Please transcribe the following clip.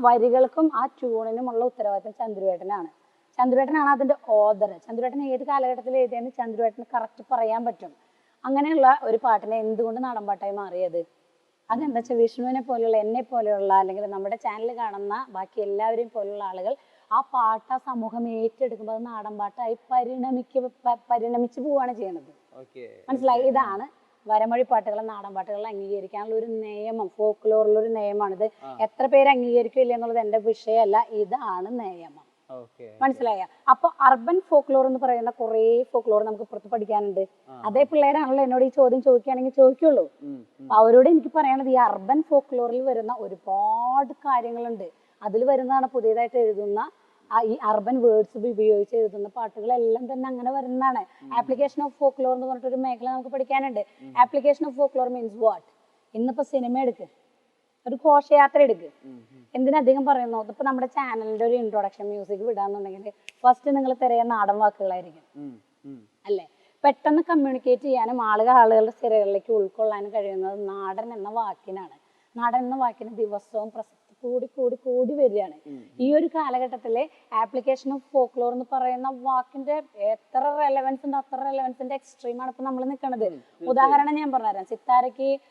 വരികൾക്കും ആ ട്യൂണിനുമുള്ള ഉത്തരവാദിത്തം ചന്ദ്രുവേട്ടനാണ്. ചന്ദ്രുവേട്ടനാണ് അതിന്റെ ഓദർ. ചന്ദ്രുവേട്ടൻ ഏത് കാലഘട്ടത്തിൽ എഴുതിയെന്ന് ചന്ദ്രുവേട്ടന് കറക്റ്റ് പറയാൻ പറ്റും. അങ്ങനെയുള്ള ഒരു പാട്ടിനെ എന്തുകൊണ്ട് നാടൻപാട്ടായി മാറിയത്? അതെന്താ വെച്ചാൽ വിഷ്ണുവിനെ പോലെയുള്ള, എന്നെ പോലെയുള്ള, അല്ലെങ്കിൽ നമ്മുടെ ചാനൽ കാണുന്ന ബാക്കി എല്ലാവരെയും പോലുള്ള ആളുകൾ ആ പാട്ട് ആ സമൂഹം ഏറ്റെടുക്കുമ്പോൾ അത് നാടൻപാട്ടായി പരിണമിച്ചു പോവുകയാണ് ചെയ്യുന്നത്. മനസ്സിലായി? ഇതാണ് വരമൊഴി പാട്ടുകളെ നാടൻ പാട്ടുകളെ അംഗീകരിക്കാനുള്ള ഒരു നിയമം, ഫോക്ലോറിലൊരു നിയമമാണിത്. എത്ര പേര് അംഗീകരിക്കില്ല എന്നുള്ളത് എന്റെ വിഷയമല്ല, ഇതാണ് നിയമം. മനസ്സിലായ? അപ്പൊ അർബൻ ഫോക്ലോർ എന്ന് പറയുന്ന കുറെ ഫോക്ലോർ നമുക്ക് പുറത്ത് പഠിക്കാനുണ്ട്. അതേ പിള്ളേരാണല്ലോ എന്നോട് ഈ ചോദ്യം ചോദിക്കുകയാണെങ്കിൽ ചോദിക്കുള്ളൂ. അവരോട് എനിക്ക് പറയാനുള്ളത്, ഈ അർബൻ ഫോക്ലോറിൽ വരുന്ന ഒരുപാട് കാര്യങ്ങളുണ്ട്. അതിൽ വരുന്നതാണ് പുതിയതായിട്ട് എഴുതുന്ന ഈ അർബൻ വേർഡ്സ് ഉപയോഗിച്ച് എഴുതുന്ന പാട്ടുകളെല്ലാം തന്നെ അങ്ങനെ വരുന്നതാണ്. ആപ്ലിക്കേഷൻ ഓഫ് ഫോക്ലോർ എന്ന് പറഞ്ഞിട്ടൊരു മേഖല നമുക്ക് പഠിക്കാനുണ്ട്. Application of folklore means what? ഇന്നിപ്പോ സിനിമ എടുക്ക്, ഒരു ഘോഷയാത്ര എടുക്ക്, എന്തിനധികം പറയുന്നു? ഇപ്പൊ നമ്മുടെ ചാനലിന്റെ ഒരു ഇൻട്രൊഡക്ഷൻ മ്യൂസിക് വിടാന്നുണ്ടെങ്കിൽ ഫസ്റ്റ് നിങ്ങൾ തിരയ നാടൻ വാക്കുകളായിരിക്കും അല്ലേ? പെട്ടെന്ന് കമ്മ്യൂണിക്കേറ്റ് ചെയ്യാനും ആളുകളുടെ സ്ഥിരകളിലേക്ക് ഉൾക്കൊള്ളാനും കഴിയുന്നത് നാടൻ എന്ന വാക്കിനാണ്. നാടൻ എന്ന വാക്കിന് ദിവസവും പ്രസക്തി കൂടി വരികയാണ്. ഈ ഒരു കാലഘട്ടത്തിലെ ആപ്ലിക്കേഷൻ ഓഫ് ഫോക്ലോർ എന്ന് പറയുന്ന വാക്കിന്റെ എത്ര റെലവൻസ് ഉണ്ട്, അത്ര റെലവൻസിന്റെ എക്സ്ട്രീമാണ് ഇപ്പൊ നമ്മൾ നിൽക്കുന്നത്. ഉദാഹരണം ഞാൻ പറഞ്ഞുതരാം. സിത്താരയ്ക്ക്